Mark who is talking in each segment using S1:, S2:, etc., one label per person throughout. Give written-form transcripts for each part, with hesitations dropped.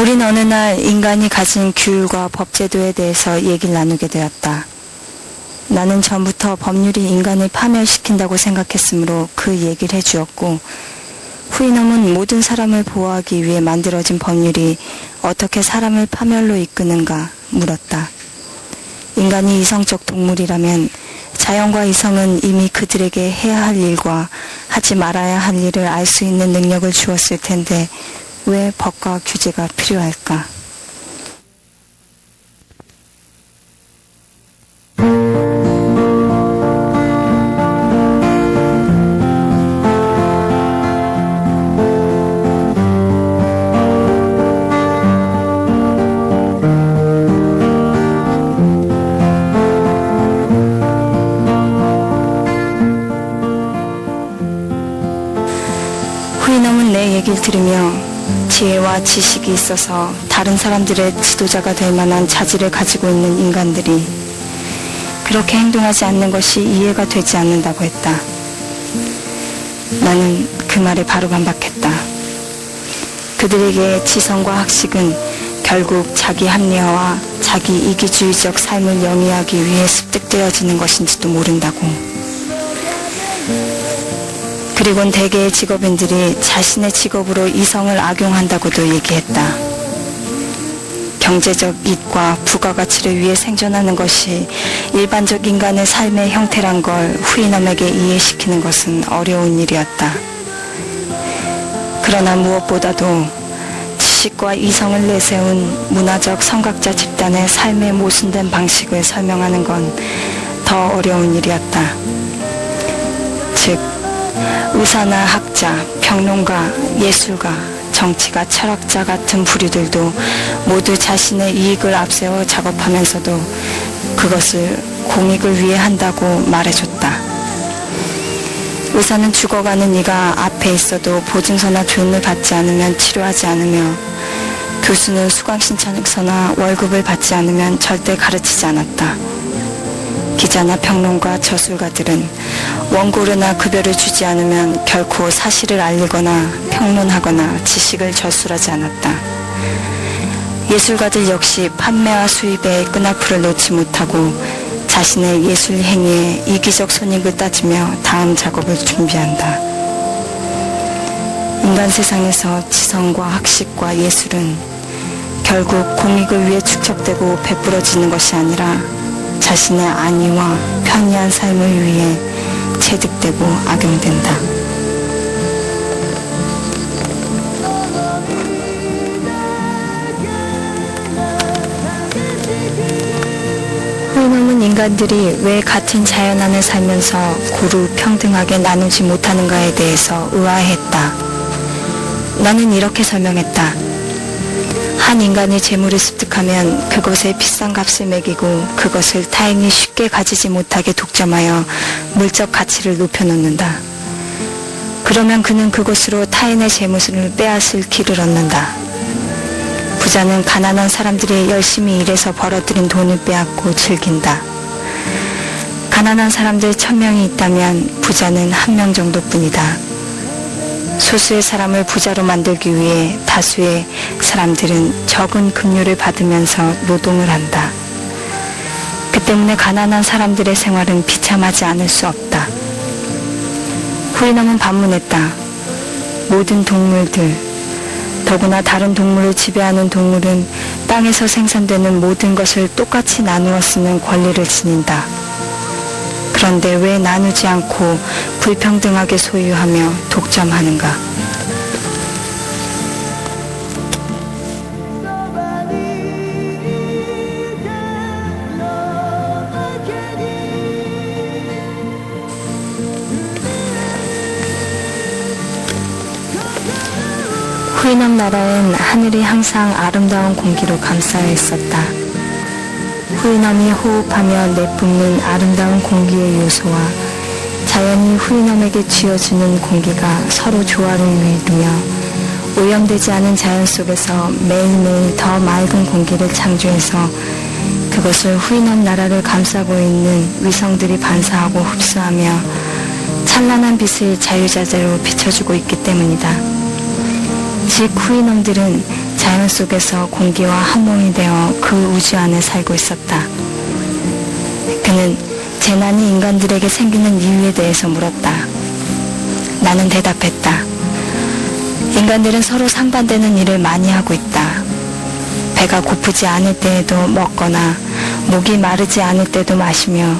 S1: 우린 어느 날 인간이 가진 규율과 법제도에 대해서 얘기를 나누게 되었다. 나는 전부터 법률이 인간을 파멸시킨다고 생각했으므로 그 얘기를 해주었고, 후이놈은 모든 사람을 보호하기 위해 만들어진 법률이 어떻게 사람을 파멸로 이끄는가 물었다. 인간이 이성적 동물이라면 자연과 이성은 이미 그들에게 해야 할 일과 하지 말아야 할 일을 알 수 있는 능력을 주었을 텐데 왜 법과 규제가 필요할까? 후이놈은 내 얘기를 들으며 지혜와 지식이 있어서 다른 사람들의 지도자가 될 만한 자질을 가지고 있는 인간들이 그렇게 행동하지 않는 것이 이해가 되지 않는다고 했다. 나는 그 말에 바로 반박했다. 그들에게 지성과 학식은 결국 자기 합리화와 자기 이기주의적 삶을 영위하기 위해 습득되어지는 것인지도 모른다고. 그리곤 대개의 직업인들이 자신의 직업으로 이성을 악용한다고도 얘기했다. 경제적 이익과 부가가치를 위해 생존하는 것이 일반적 인간의 삶의 형태란 걸 후이놈에게 이해시키는 것은 어려운 일이었다. 그러나 무엇보다도 지식과 이성을 내세운 문화적 선각자 집단의 삶의 모순된 방식을 설명하는 건 더 어려운 일이었다. 즉, 의사나 학자, 평론가, 예술가, 정치가, 철학자 같은 부류들도 모두 자신의 이익을 앞세워 작업하면서도 그것을 공익을 위해 한다고 말해줬다. 의사는 죽어가는 이가 앞에 있어도 보증서나 돈을 받지 않으면 치료하지 않으며, 교수는 수강신청서나 월급을 받지 않으면 절대 가르치지 않았다. 기자나 평론가, 저술가들은 원고료나 급여를 주지 않으면 결코 사실을 알리거나 평론하거나 지식을 저술하지 않았다. 예술가들 역시 판매와 수입에 끈앞을 놓지 못하고 자신의 예술 행위에 이기적 손익을 따지며 다음 작업을 준비한다. 인간 세상에서 지성과 학식과 예술은 결국 공익을 위해 축적되고 베풀어지는 것이 아니라 자신의 안위와 편리한 삶을 위해 체득되고 악용된다. 후이놈은 인간들이 왜 같은 자연 안에 살면서 고루 평등하게 나누지 못하는가에 대해서 의아해했다. 나는 이렇게 설명했다. 한 인간이 재물을 습득하면 그것에 비싼 값을 매기고 그것을 타인이 쉽게 가지지 못하게 독점하여 물적 가치를 높여놓는다. 그러면 그는 그것으로 타인의 재물을 빼앗을 길을 얻는다. 부자는 가난한 사람들이 열심히 일해서 벌어들인 돈을 빼앗고 즐긴다. 가난한 사람들 1000명이 있다면 부자는 1명 정도뿐이다. 소수의 사람을 부자로 만들기 위해 다수의 사람들은 적은 급료를 받으면서 노동을 한다. 그 때문에 가난한 사람들의 생활은 비참하지 않을 수 없다. 후이놈은 반문했다. 모든 동물들, 더구나 다른 동물을 지배하는 동물은 땅에서 생산되는 모든 것을 똑같이 나누어 쓰는 권리를 지닌다. 그런데 왜 나누지 않고 불평등하게 소유하며 독점하는가? 후이놈 나라엔 하늘이 항상 아름다운 공기로 감싸여 있었다. 후이놈이 호흡하며 내뿜는 아름다운 공기의 요소와 자연이 후이놈에게 쥐어주는 공기가 서로 조화를 이루며 오염되지 않은 자연 속에서 매일매일 더 맑은 공기를 창조해서 그것을 후이놈 나라를 감싸고 있는 위성들이 반사하고 흡수하며 찬란한 빛을 자유자재로 비춰주고 있기 때문이다. 즉 후이놈들은 자연 속에서 공기와 한몸이 되어 그 우주 안에 살고 있었다. 그는 재난이 인간들에게 생기는 이유에 대해서 물었다. 나는 대답했다. 인간들은 서로 상반되는 일을 많이 하고 있다. 배가 고프지 않을 때에도 먹거나 목이 마르지 않을 때도 마시며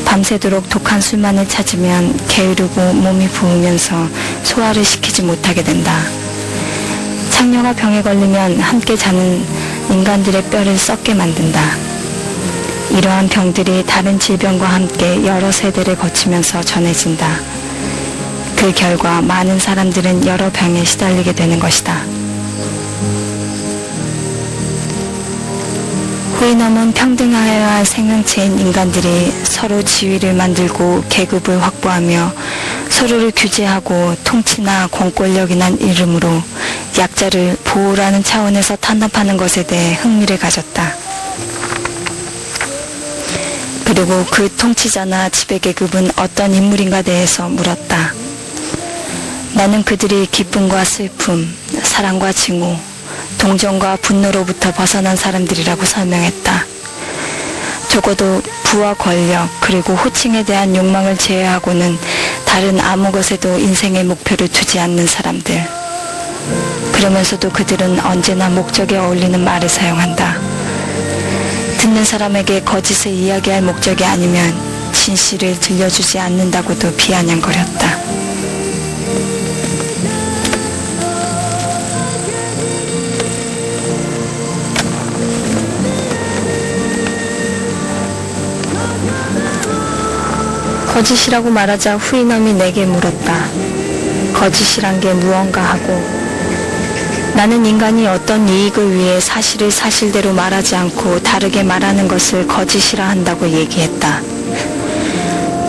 S1: 밤새도록 독한 술만을 찾으면 게으르고 몸이 부으면서 소화를 시키지 못하게 된다. 창녀가 병에 걸리면 함께 자는 인간들의 뼈를 썩게 만든다. 이러한 병들이 다른 질병과 함께 여러 세대를 거치면서 전해진다. 그 결과 많은 사람들은 여러 병에 시달리게 되는 것이다. 후이놈은 평등하여야 할 생명체인 인간들이 서로 지위를 만들고 계급을 확보하며 서로를 규제하고 통치나 공권력이란 이름으로 약자를 보호라는 차원에서 탄압하는 것에 대해 흥미를 가졌다. 그리고 그 통치자나 지배계급은 어떤 인물인가 대해서 물었다. 나는 그들이 기쁨과 슬픔, 사랑과 징후, 동정과 분노로부터 벗어난 사람들이라고 설명했다. 적어도 부와 권력 그리고 호칭에 대한 욕망을 제외하고는 다른 아무 것에도 인생의 목표를 두지 않는 사람들. 그러면서도 그들은 언제나 목적에 어울리는 말을 사용한다. 듣는 사람에게 거짓을 이야기할 목적이 아니면 진실을 들려주지 않는다고도 비아냥거렸다. 거짓이라고 말하자 후이놈이 내게 물었다. 거짓이란 게 무언가 하고 나는 인간이 어떤 이익을 위해 사실을 사실대로 말하지 않고 다르게 말하는 것을 거짓이라 한다고 얘기했다.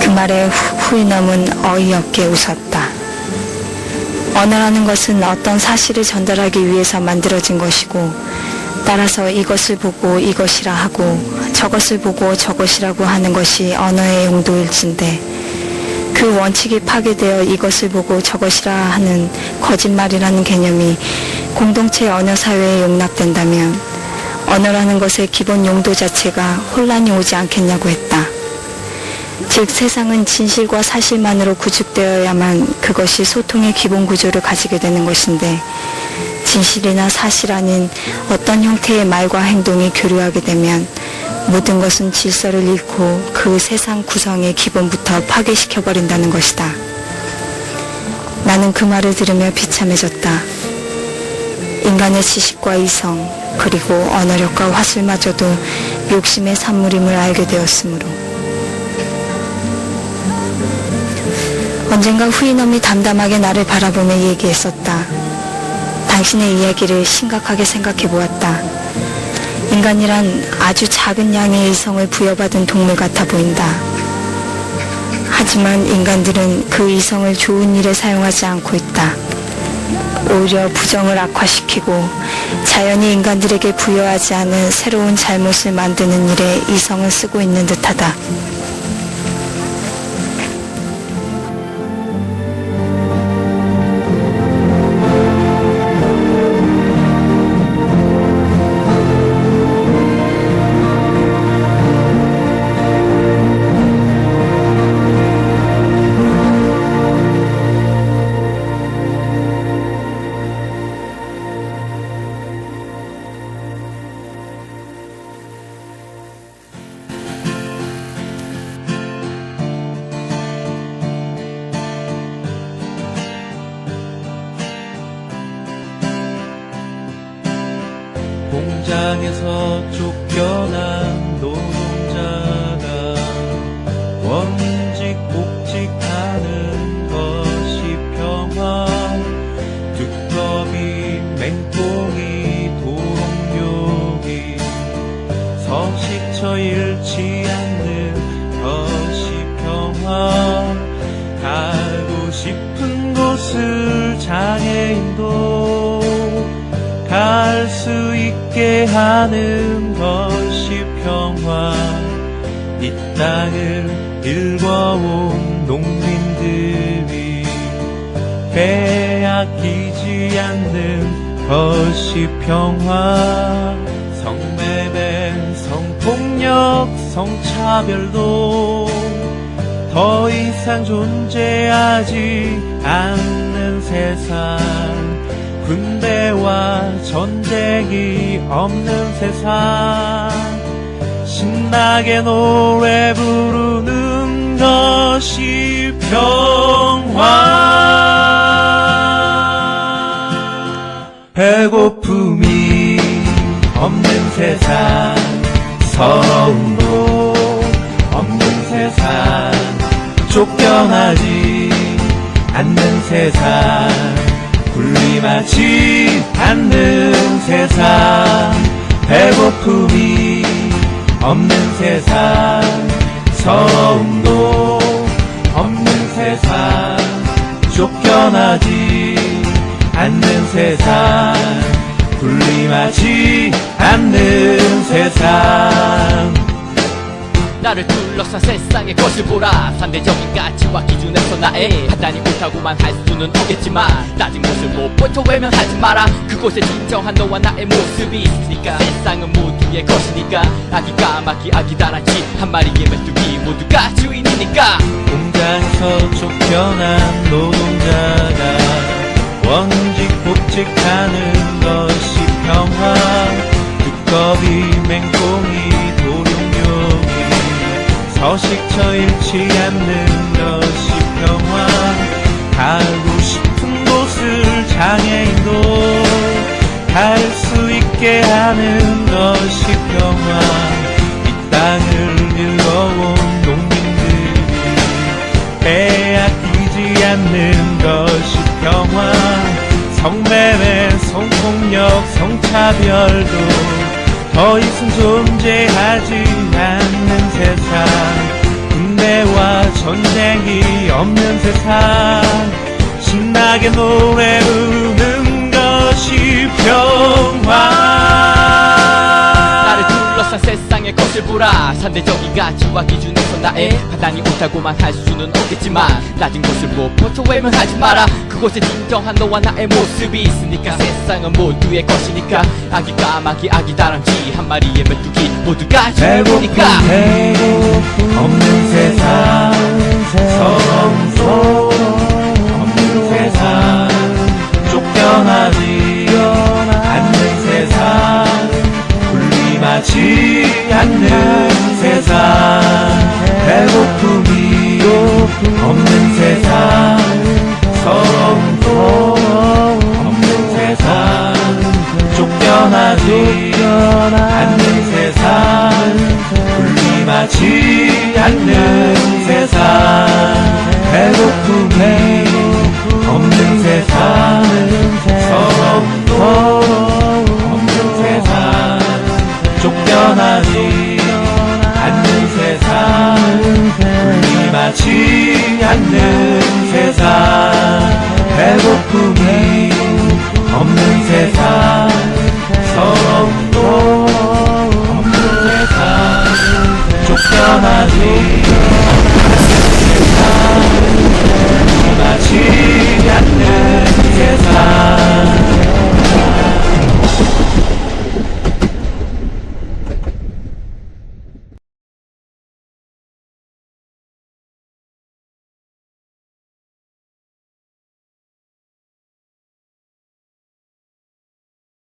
S1: 그 말에 후이놈은 어이없게 웃었다. 언어라는 것은 어떤 사실을 전달하기 위해서 만들어진 것이고 따라서 이것을 보고 이것이라 하고 저것을 보고 저것이라고 하는 것이 언어의 용도일진데 그 원칙이 파괴되어 이것을 보고 저것이라 하는 거짓말이라는 개념이 공동체 언어 사회에 용납된다면 언어라는 것의 기본 용도 자체가 혼란이 오지 않겠냐고 했다. 즉 세상은 진실과 사실만으로 구축되어야만 그것이 소통의 기본 구조를 가지게 되는 것인데 진실이나 사실 아닌 어떤 형태의 말과 행동이 교류하게 되면 모든 것은 질서를 잃고 그 세상 구성의 기본부터 파괴시켜버린다는 것이다. 나는 그 말을 들으며 비참해졌다. 인간의 지식과 이성 그리고 언어력과 화술마저도 욕심의 산물임을 알게 되었으므로 언젠가 후이놈이 담담하게 나를 바라보며 얘기했었다. 당신의 이야기를 심각하게 생각해 보았다. 인간이란 아주 작은 양의 이성을 부여받은 동물 같아 보인다. 하지만 인간들은 그 이성을 좋은 일에 사용하지 않고 있다. 오히려 부정을 악화시키고 자연이 인간들에게 부여하지 않은 새로운 잘못을 만드는 일에 이성을 쓰고 있는 듯하다.
S2: 공장에서 쫓겨난 노동자가 원직 복직하는 것이 평화. 두꺼비 맹꽁이 도롱뇽이 서식처 잃지 않는 것이 평화. 가고 싶은 곳을 장애인도 갈 수 있게 하는 것이 평화. 이 땅을 일궈온 농민들이 빼앗기지 않는 더시 평화 성매매 성폭력 성차별도 더 이상 존재하지 않는 세상 군대와 전쟁이 없는 세상 신나게 노래 부르는 것이 평화 배고픔이 없는 세상 서러움도 없는 세상 쫓겨나지 않는 세상 군림하지 않는 세상 배고픔이 없는 세상 서러움도 없는 세상 쫓겨나지 않는 세상 군림하지 않는 세상
S3: 나를 둘러싼 세상의 것을 보라 상대적인 가치와 기준에서 나의 판단이 옳다고만 할 수는 없겠지만 낮은 것을 못 보여 외면하지 마라 그곳에 진정한 너와 나의 모습이 있으니까 세상은 모두의 것이니까 아기 까마귀 아기 다람쥐 한 마리의 메뚜기 모두가 주인이니까
S2: 공장에서 쫓겨난 노동자가 원직 복직하는 것이 평화 두꺼비 맹꽁이 도룡뇽이 서식처 잃지 않는 것이 평화 가고 싶은 곳을 장애인도 갈 수 있게 하는 것이 평화 이 땅을 일궈온 농민들이 빼앗기지 않는 것이 평화 성매매 성폭력 성차별도 더 이상 존재하지 않는 세상 군대와 전쟁이 없는 세상 신나게 노래 부르는 것이 평화
S3: 나를 둘러싼 세상의 것을 보라 상대적인 가치와 기준에서 나의 판단이 옳다고만 할 수는 없겠지만 낮은 것을 못 보여 외면하지 마라 그곳에 진정한 너와 나의 모습이 있으니까 세상은 모두의 것이니까 아기 까마귀 아기 다람쥐 한 마리의 메뚜기 모두가 주인이니까
S2: 배고픔 없는 세상 서러움도